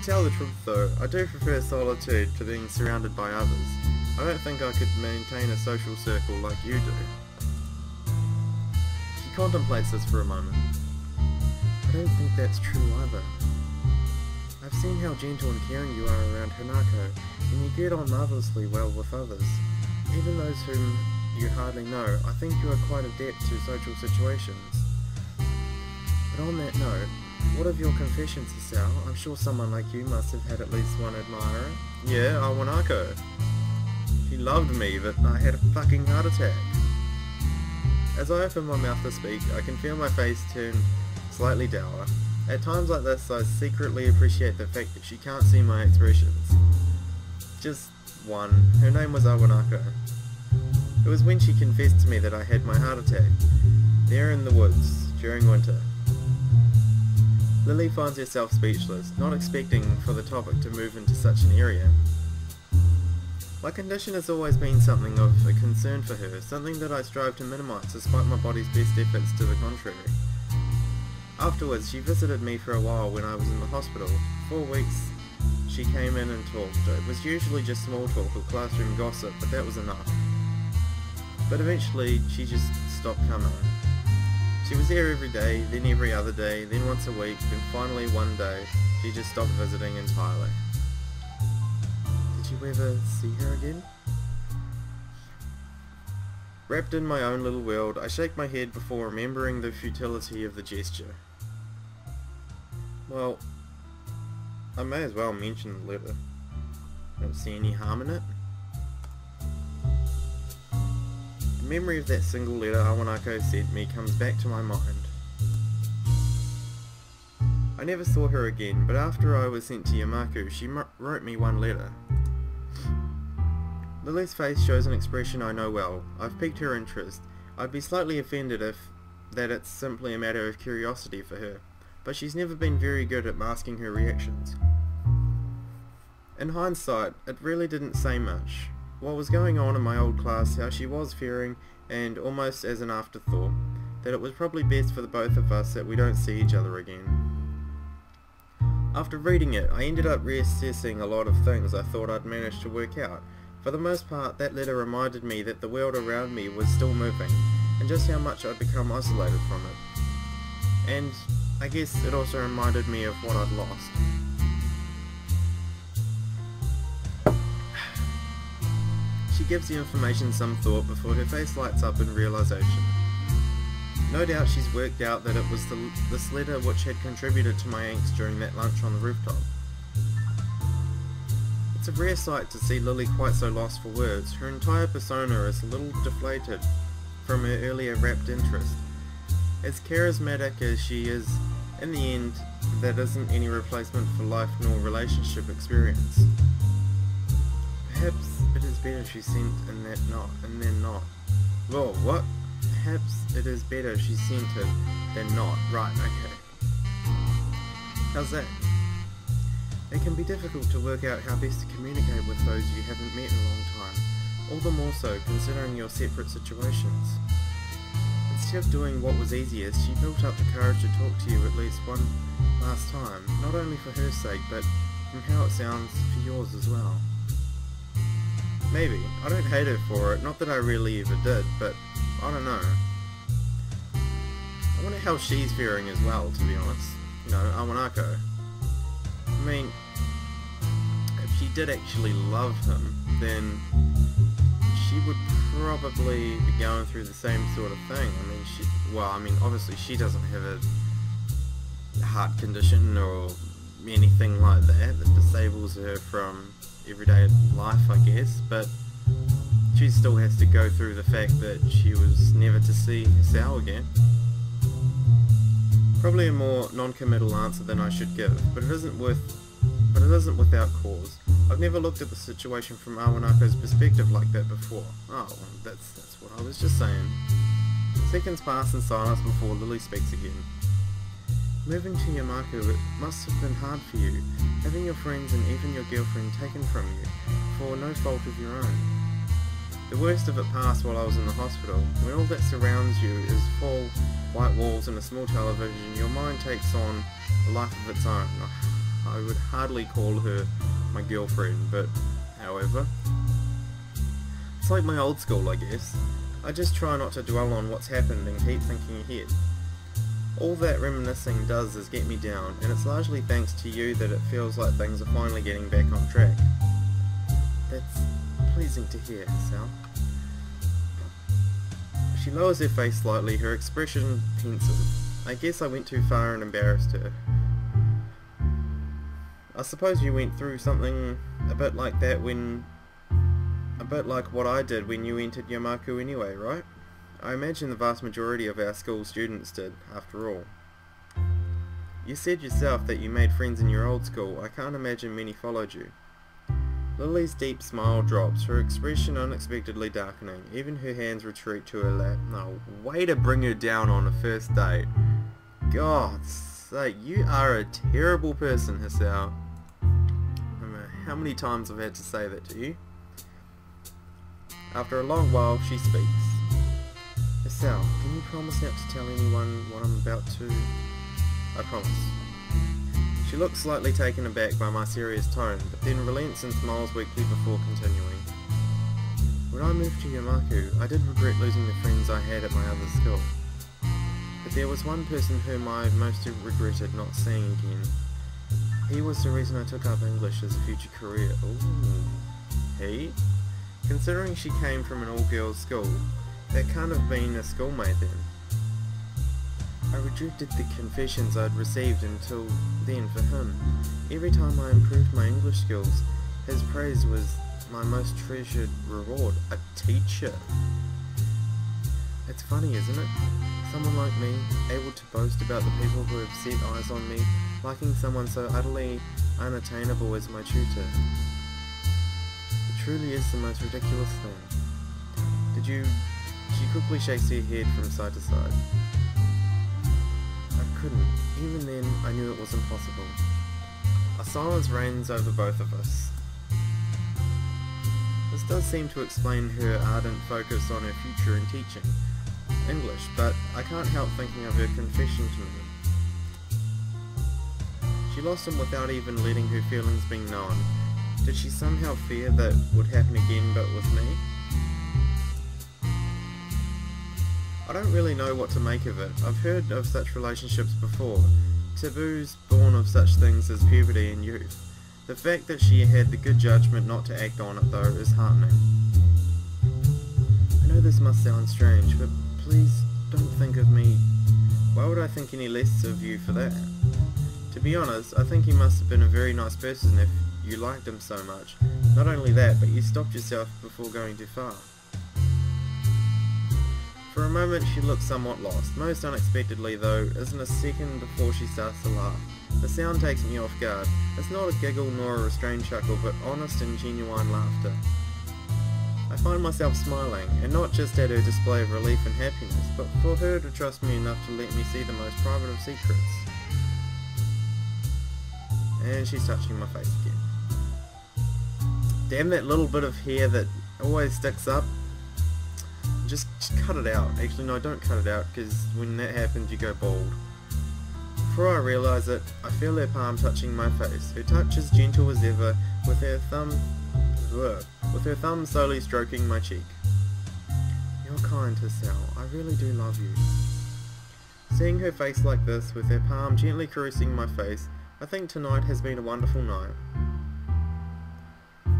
tell the truth though, I do prefer solitude to being surrounded by others. I don't think I could maintain a social circle like you do. She contemplates this for a moment. I don't think that's true either. I've seen how gentle and caring you are around Hanako, and you get on marvellously well with others. Even those whom you hardly know, I think you are quite adept to social situations. But on that note, what of your confessions, Hisao? I'm sure someone like you must have had at least one admirer. Yeah, Awanako. She loved me, but I had a fucking heart attack. As I open my mouth to speak, I can feel my face turn slightly dour. At times like this, I secretly appreciate the fact that she can't see my expressions. Just one. Her name was Awanako. It was when she confessed to me that I had my heart attack, there in the woods, during winter. Lilly finds herself speechless, not expecting for the topic to move into such an area. My condition has always been something of a concern for her, something that I strive to minimise despite my body's best efforts to the contrary. Afterwards, she visited me for a while when I was in the hospital. 4 weeks she came in and talked. It was usually just small talk or classroom gossip, but that was enough. But eventually she just stopped coming. She was there every day, then every other day, then once a week, then finally one day she just stopped visiting entirely. Did you ever see her again? Wrapped in my own little world, I shake my head before remembering the futility of the gesture. Well, I may as well mention the letter. Don't see any harm in it. The memory of that single letter Awanako sent me comes back to my mind. I never saw her again, but after I was sent to Yamaku, she wrote me one letter. Lily's face shows an expression I know well. I've piqued her interest. I'd be slightly offended if that it's simply a matter of curiosity for her, but she's never been very good at masking her reactions. In hindsight, it really didn't say much. What was going on in my old class, how she was faring, and almost as an afterthought, that it was probably best for the both of us that we don't see each other again. After reading it, I ended up reassessing a lot of things I thought I'd managed to work out. For the most part, that letter reminded me that the world around me was still moving, and just how much I'd become isolated from it. And I guess it also reminded me of what I'd lost. She gives the information some thought before her face lights up in realization. No doubt she's worked out that it was this letter which had contributed to my angst during that lunch on the rooftop. It's a rare sight to see Lilly quite so lost for words. Her entire persona is a little deflated from her earlier rapt interest. As charismatic as she is, in the end, that isn't any replacement for life nor relationship experience. Perhaps it is better she sent and then not. Whoa, what? Perhaps it is better she sent it than not. Right, okay. How's that? It can be difficult to work out how best to communicate with those you haven't met in a long time, all the more so considering your separate situations. Instead of doing what was easiest, she built up the courage to talk to you at least one last time, not only for her sake, but from how it sounds for yours as well. Maybe. I don't hate her for it, not that I really ever did, but I don't know. I wonder how she's faring as well, to be honest. You know, Awanako. I mean, if she did actually love him, then she would probably be going through the same sort of thing. I mean, obviously she doesn't have a heart condition or anything like that disables her from everyday life, I guess, but she still has to go through the fact that she was never to see Hisao again. Probably a more non-committal answer than I should give, but it isn't without cause. I've never looked at the situation from Awanako's perspective like that before. Oh, well, that's what I was just saying. Seconds pass in silence before Lilly speaks again. Moving to Yamaku, it must have been hard for you, having your friends and even your girlfriend taken from you, for no fault of your own. The worst of it passed while I was in the hospital. When all that surrounds you is four white walls and a small television, your mind takes on a life of its own. I would hardly call her my girlfriend, but however. It's like my old school, I guess. I just try not to dwell on what's happened and keep thinking ahead. All that reminiscing does is get me down, and it's largely thanks to you that it feels like things are finally getting back on track. That's pleasing to hear, Hisao. She lowers her face slightly, her expression pensive. I guess I went too far and embarrassed her. I suppose you went through something a bit like that a bit like what I did when you entered Yamaku anyway, right? I imagine the vast majority of our school students did, after all. You said yourself that you made friends in your old school. I can't imagine many followed you. Lily's deep smile drops, her expression unexpectedly darkening. Even her hands retreat to her lap. No, way to bring her down on a first date. God's sake, you are a terrible person, Hisao. I don't know how many times I've had to say that to you. After a long while, she speaks. Hisao, can you promise not to tell anyone what I'm about to... I promise. She looks slightly taken aback by my serious tone, but then relents and smiles weakly before continuing. When I moved to Yamaku, I did regret losing the friends I had at my other school. But there was one person whom I most regretted not seeing again. He was the reason I took up English as a future career. Ooh. He? Considering she came from an all-girls school, that can't have been a schoolmate then. I rejected the confessions I'd received until then for him. Every time I improved my English skills, his praise was my most treasured reward. A teacher. It's funny, isn't it? Someone like me, able to boast about the people who have set eyes on me, liking someone so utterly unattainable as my tutor. It truly is the most ridiculous thing. She quickly shakes her head from side to side. I couldn't. Even then, I knew it was impossible. A silence reigns over both of us. This does seem to explain her ardent focus on her future in teaching English, but I can't help thinking of her confession to me. She lost him without even letting her feelings be known. Did she somehow fear that would happen again but with me? I don't really know what to make of it. I've heard of such relationships before, taboos born of such things as puberty and youth. The fact that she had the good judgment not to act on it though is heartening. I know this must sound strange, but please don't think of me... Why would I think any less of you for that? To be honest, I think he must have been a very nice person if you liked him so much. Not only that, but you stopped yourself before going too far. For a moment she looks somewhat lost. Most unexpectedly though, isn't a second before she starts to laugh. The sound takes me off guard. It's not a giggle nor a restrained chuckle, but honest and genuine laughter. I find myself smiling, and not just at her display of relief and happiness, but for her to trust me enough to let me see the most private of secrets. And she's touching my face again. Damn that little bit of hair that always sticks up. Just cut it out. Actually no, don't cut it out, because when that happens you go bald. Before I realise it, I feel her palm touching my face. Her touch is gentle as ever, with her thumb slowly stroking my cheek. You're kind, Hisao. I really do love you. Seeing her face like this, with her palm gently caressing my face, I think tonight has been a wonderful night.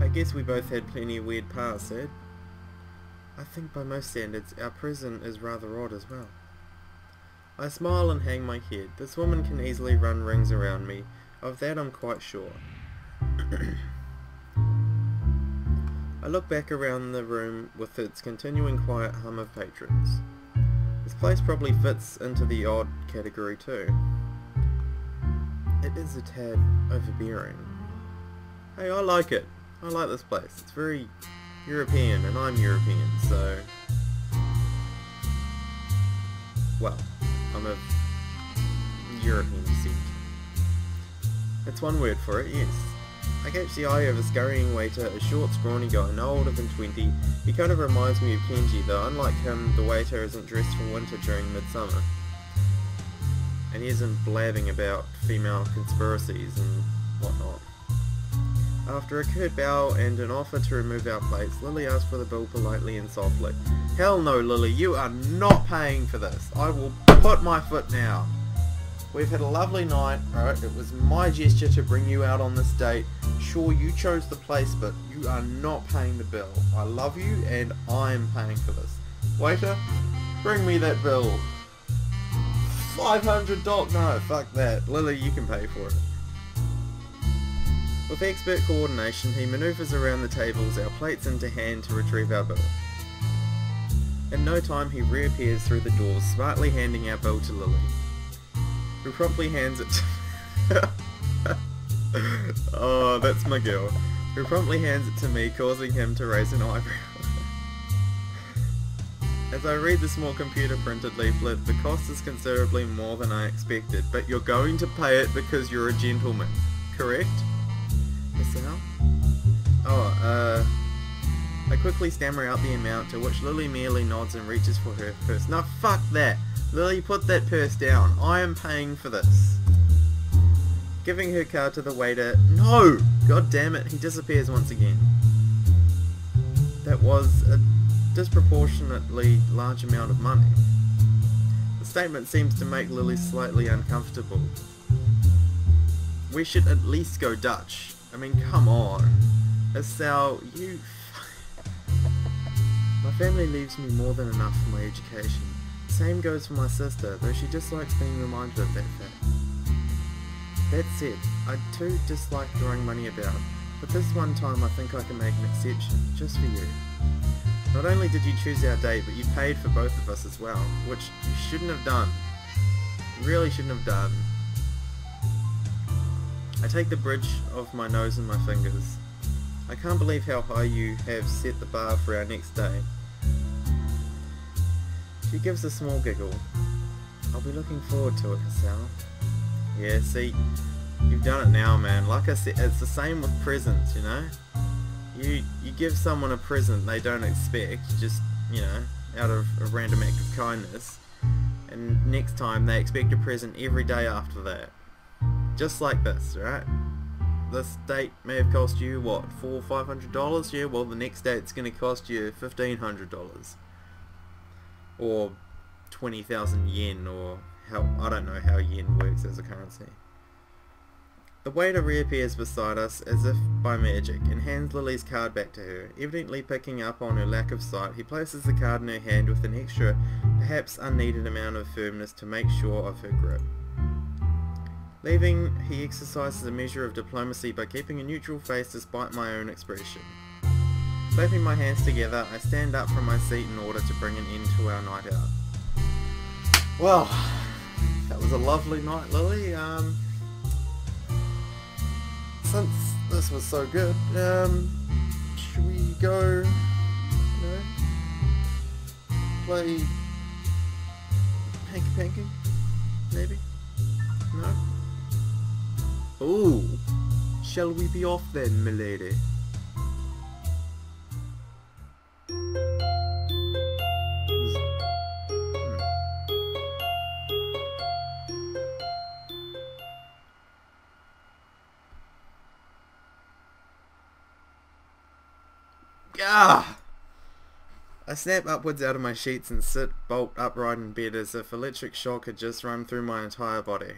I guess we both had plenty of weird paths, eh? I think by most standards, our present is rather odd as well. I smile and hang my head. This woman can easily run rings around me. Of that I'm quite sure. I look back around the room with its continuing quiet hum of patrons. This place probably fits into the odd category too. It is a tad overbearing. Hey, I like it. I like this place. It's very European, and I'm European, so... Well, I'm of European descent. That's one word for it, yes. I catch the eye of a scurrying waiter, a short, scrawny guy, no older than 20. He kind of reminds me of Kenji, though unlike him, the waiter isn't dressed for winter during midsummer. And he isn't blabbing about female conspiracies and whatnot. After a curt bow and an offer to remove our plates, Lilly asked for the bill politely and softly. Hell no, Lilly, you are not paying for this. I will put my foot down. We've had a lovely night, alright? It was my gesture to bring you out on this date. Sure, you chose the place, but you are not paying the bill. I love you, and I'm paying for this. Waiter, bring me that bill. $500? No, fuck that. Lilly, you can pay for it. With expert coordination, he manoeuvres around the tables, our plates into hand to retrieve our bill. In no time, he reappears through the doors, smartly handing our bill to Lilly, who promptly hands it to oh, that's my girl. Who promptly hands it to me, causing him to raise an eyebrow. As I read the small computer-printed leaflet, the cost is considerably more than I expected, but you're going to pay it because you're a gentleman, correct? Hisao? Oh, I quickly stammer out the amount, to which Lilly merely nods and reaches for her purse. No, fuck that! Lilly, put that purse down. I am paying for this. Giving her card to the waiter. No! God damn it, he disappears once again. That was a disproportionately large amount of money. The statement seems to make Lilly slightly uncomfortable. We should at least go Dutch. I mean, come on. Hisao, you... My family leaves me more than enough for my education. Same goes for my sister, though she dislikes being reminded of that fact. That said, I too dislike throwing money about, but this one time I think I can make an exception, just for you. Not only did you choose our date, but you paid for both of us as well, which you shouldn't have done. You really shouldn't have done. I take the bridge of my nose in my fingers. I can't believe how high you have set the bar for our next day. She gives a small giggle. I'll be looking forward to it, Hisao. Yeah, see, you've done it now, man. Like I said, it's the same with presents, you know? You give someone a present they don't expect, just, you know, out of a random act of kindness, and next time they expect a present every day after that. Just like this, right? This date may have cost you, what, $400 or $500? Yeah, well the next date it's going to cost you $1,500. Or 20,000 yen, or how, I don't know how yen works as a currency. The waiter reappears beside us as if by magic and hands Lilly's card back to her. Evidently picking up on her lack of sight, he places the card in her hand with an extra, perhaps unneeded amount of firmness to make sure of her grip. Leaving, he exercises a measure of diplomacy by keeping a neutral face despite my own expression. Clapping my hands together, I stand up from my seat in order to bring an end to our night out. Well, that was a lovely night, Lilly. Since this was so good, should we go, you know, play hanky-panky? Maybe? No? Ooh, shall we be off then, milady? Ah! I snap upwards out of my sheets and sit bolt upright in bed as if electric shock had just run through my entire body.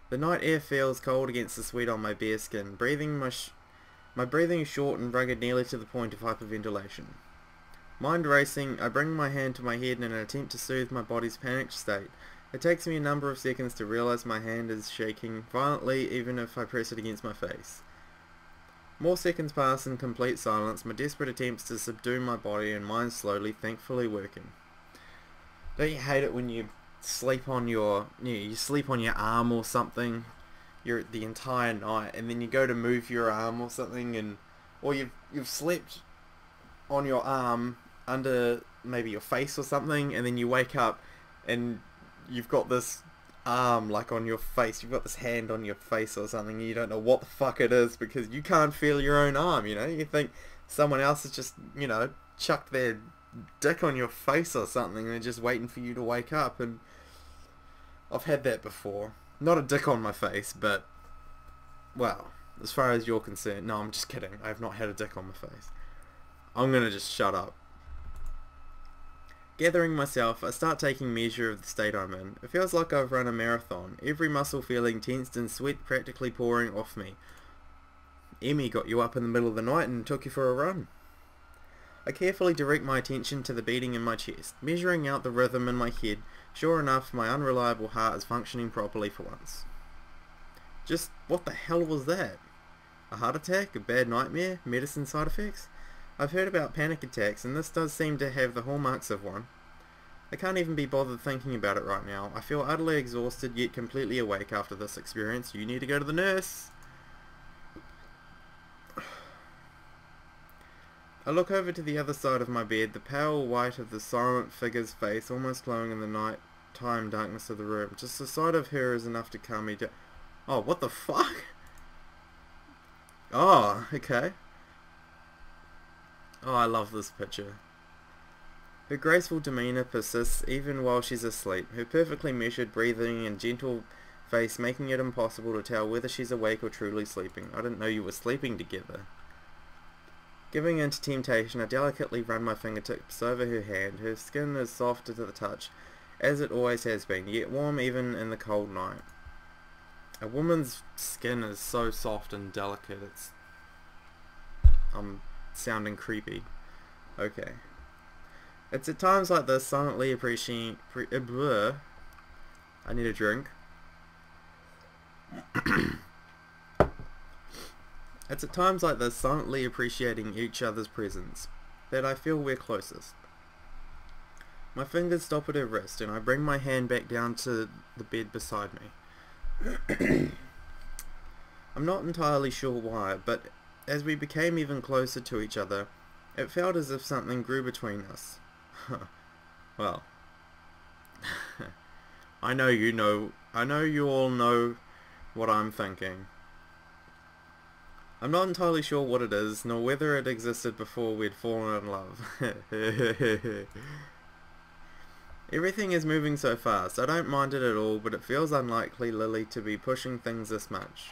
The night air feels cold against the sweat on my bare skin, my breathing is short and rugged nearly to the point of hyperventilation. Mind racing, I bring my hand to my head in an attempt to soothe my body's panicked state. It takes me a number of seconds to realize my hand is shaking violently even if I press it against my face. More seconds pass in complete silence, my desperate attempts to subdue my body and mind slowly, thankfully working. Don't you hate it when you sleep on your, you sleep on your arm or something, the entire night, and then you go to move your arm or something, or you've slept on your arm under maybe your face or something, and then you wake up and you've got this arm like on your face, you've got this hand on your face or something, and you don't know what the fuck it is because you can't feel your own arm, you know? You think someone else has just, you know, chucked their dick on your face or something and they're just waiting for you to wake up. And I've had that before. Not a dick on my face, but Well, as far as you're concerned, no, I'm just kidding. I have not had a dick on my face. I'm gonna just shut up. Gathering myself, I start taking measure of the state I'm in. It feels like I've run a marathon, every muscle feeling tensed and sweat practically pouring off me. Emmy got you up in the middle of the night and took you for a run. I carefully direct my attention to the beating in my chest, measuring out the rhythm in my head. Sure enough, my unreliable heart is functioning properly for once. Just what the hell was that? A heart attack? A bad nightmare? Medicine side effects? I've heard about panic attacks, and this does seem to have the hallmarks of one. I can't even be bothered thinking about it right now. I feel utterly exhausted yet completely awake after this experience. You need to go to the nurse. I look over to the other side of my bed, the pale white of the silent figure's face almost glowing in the night-time darkness of the room. Just the sight of her is enough to calm me down. Oh, what the fuck? Oh, okay. Oh, I love this picture. Her graceful demeanour persists even while she's asleep, her perfectly measured breathing and gentle face making it impossible to tell whether she's awake or truly sleeping. I didn't know you were sleeping together. Giving in to temptation, I delicately run my fingertips over her hand. Her skin is soft to the touch, as it always has been, yet warm even in the cold night. A woman's skin is so soft and delicate, I'm sounding creepy. Okay. It's at times like this silently appreciating... I need a drink. It's at times like this, silently appreciating each other's presence, that I feel we're closest. My fingers stop at her wrist, and I bring my hand back down to the bed beside me. I'm not entirely sure why, but as we became even closer to each other, it felt as if something grew between us. Well, I know you all know what I'm thinking. I'm not entirely sure what it is, nor whether it existed before we'd fallen in love. Everything is moving so fast. I don't mind it at all, but it feels unlikely Lilly to be pushing things this much.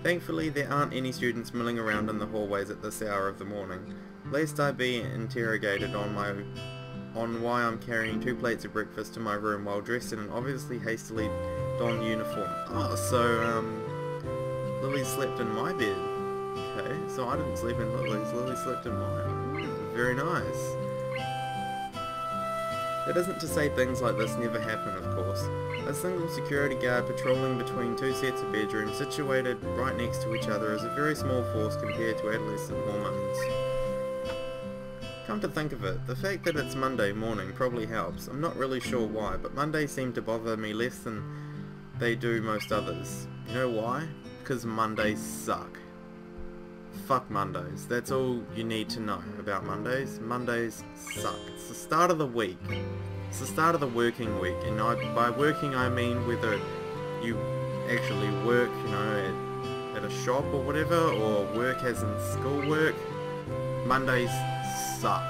Thankfully, there aren't any students milling around in the hallways at this hour of the morning, lest I be interrogated on why I'm carrying 2 plates of breakfast to my room while dressed in an obviously hastily donned uniform. Oh, so, Lilly slept in my bed. Okay, so I didn't sleep in Lily's, Lilly slept in mine. Very nice. That isn't to say things like this never happen, of course. A single security guard patrolling between 2 sets of bedrooms situated right next to each other is a very small force compared to adolescent hormones. Come to think of it, the fact that it's Monday morning probably helps. I'm not really sure why, but Mondays seem to bother me less than they do most others. You know why? Because Mondays suck. Fuck Mondays. That's all you need to know about Mondays. Mondays suck. It's the start of the week. It's the start of the working week, and by working I mean whether you actually work, you know, at a shop or whatever, or work as in school work. Mondays suck.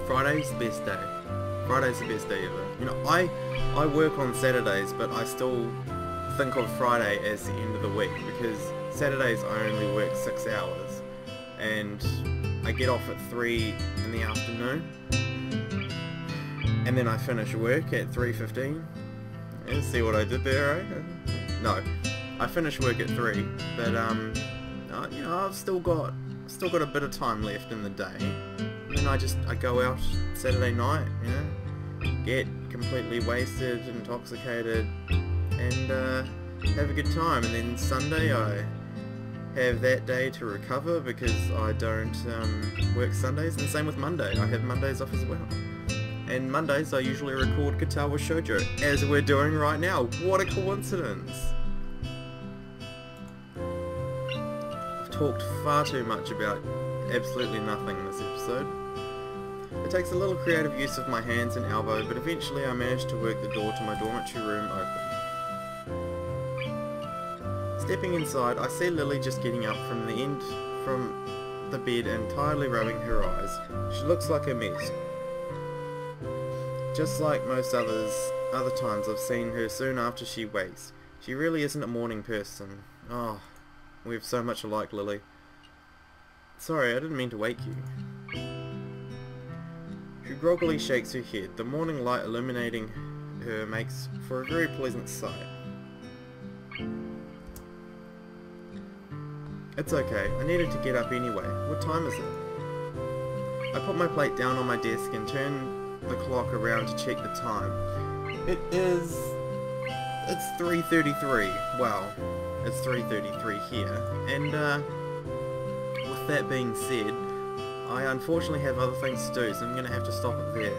Friday's the best day. Friday's the best day ever. You know, I work on Saturdays, but I still think of Friday as the end of the week, because Saturdays I only work 6 hours, and I get off at 3 in the afternoon, and then I finish work at 3:15. Yeah, see what I did there, eh? No, I finish work at 3, but you know, I've still got a bit of time left in the day. And then I go out Saturday night, you know, get completely wasted, intoxicated, and have a good time. And then Sunday I have that day to recover because I don't work Sundays, and same with Monday. I have Mondays off as well. And Mondays I usually record Katawa Shoujo, as we're doing right now. What a coincidence! I've talked far too much about absolutely nothing in this episode. It takes a little creative use of my hands and elbow, but eventually I managed to work the door to my dormitory room open. Stepping inside, I see Lilly just getting up from the bed and tiredly rubbing her eyes. She looks like a mess. Just like most other times I've seen her soon after she wakes. She really isn't a morning person. Oh, we have so much alike, Lily. Sorry, I didn't mean to wake you. She groggily shakes her head. The morning light illuminating her makes for a very pleasant sight. It's okay, I needed to get up anyway. What time is it? I put my plate down on my desk and turn the clock around to check the time. It's 3:33. Well, it's 3:33 here. And with that being said, I unfortunately have other things to do, so I'm going to have to stop it there.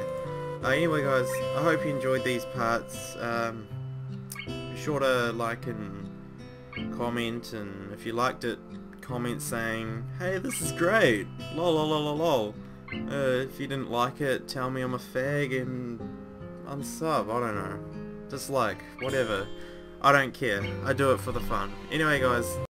Anyway guys, I hope you enjoyed these parts. Be sure to like and comment, and if you liked it, comment saying, hey, this is great, lol lol lol lol. If you didn't like it, tell me I'm a fag and unsub, I don't know. Dislike, whatever. I don't care. I do it for the fun. Anyway guys,